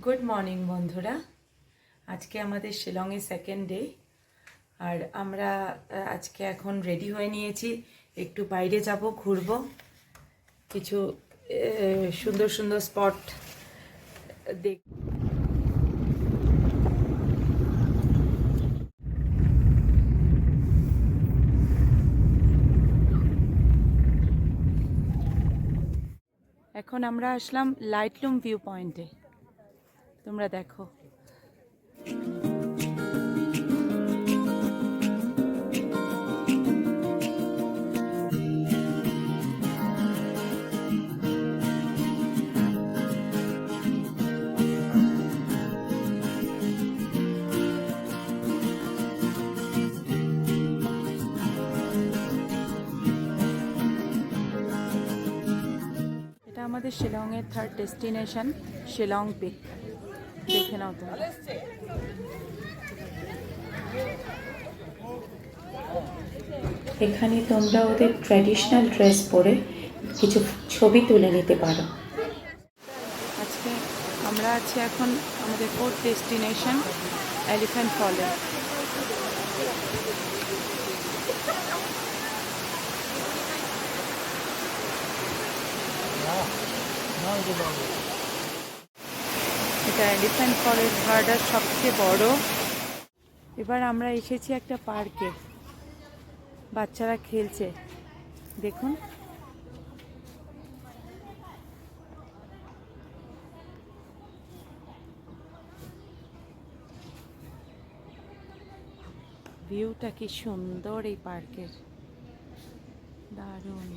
Good morning বন্ধুরা। আজকে আমাদের শিলংয়ে সেকেন্ড ডে, আর আমরা আজকে এখন রেডি হয়ে নিয়েছি, একটু বাইরে যাব, ঘুরবো, কিছু সুন্দর সুন্দর স্পট দেখ। এখন আমরা আসলাম লাইটলুম ভিউ পয়েন্টে, তোমরা দেখো। এটা আমাদের শিলংয়ের থার্ড ডেস্টিনেশন, শিলং পিক। দেখে নাও তোমরা। এখানে তোমরা ওদের ট্র্যাডিশনাল ড্রেস পরে কিছু ছবি তুলে নিতে পারো। আজকে আমরা আছি এখন আমাদের ফোর্থ ডেস্টিনেশন এলিফ্যান্ট ফলে। এটা এলিফ্যান্ট ফলের ঘাটটা সবচেয়ে বড়। এবার আমরা এসেছি একটা পার্কে, বাচ্চারা খেলছে, দেখুন। ভিউটা কি সুন্দর এই পার্কের, দারুণ।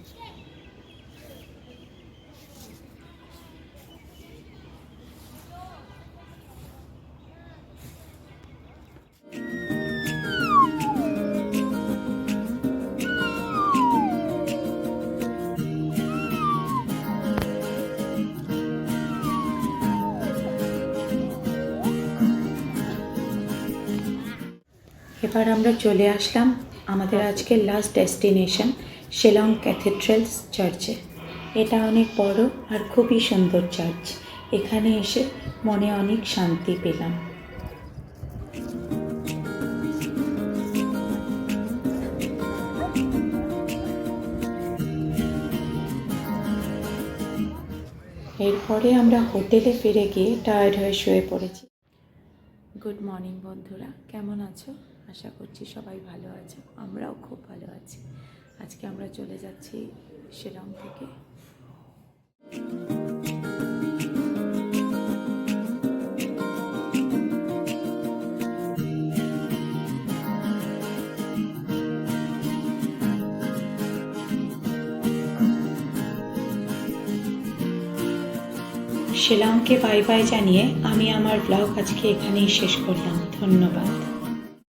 এবার আমরা চলে আসলাম আমাদের আজকের লাস্ট ডেস্টিনেশন শিলং ক্যাথেড্রাল চার্চে। এটা অনেক বড় আর খুবই সুন্দর চার্চ। এখানে এসে মনে অনেক শান্তি পেলাম। এরপরে আমরা হোটেলে ফিরে গিয়ে টায়ার্ড হয়ে শুয়ে পড়েছি। গুড মর্নিং বন্ধুরা, কেমন আছো? আশা করছি সবাই ভালো আছো, আমরাও খুব ভালো আছি। আজকে আমরা চলে যাচ্ছি শিলং থেকে। শিলংকে বাই বাই জানিয়ে আমি আমার ব্লগ আজকে এখানেই শেষ করলাম। ধন্যবাদ।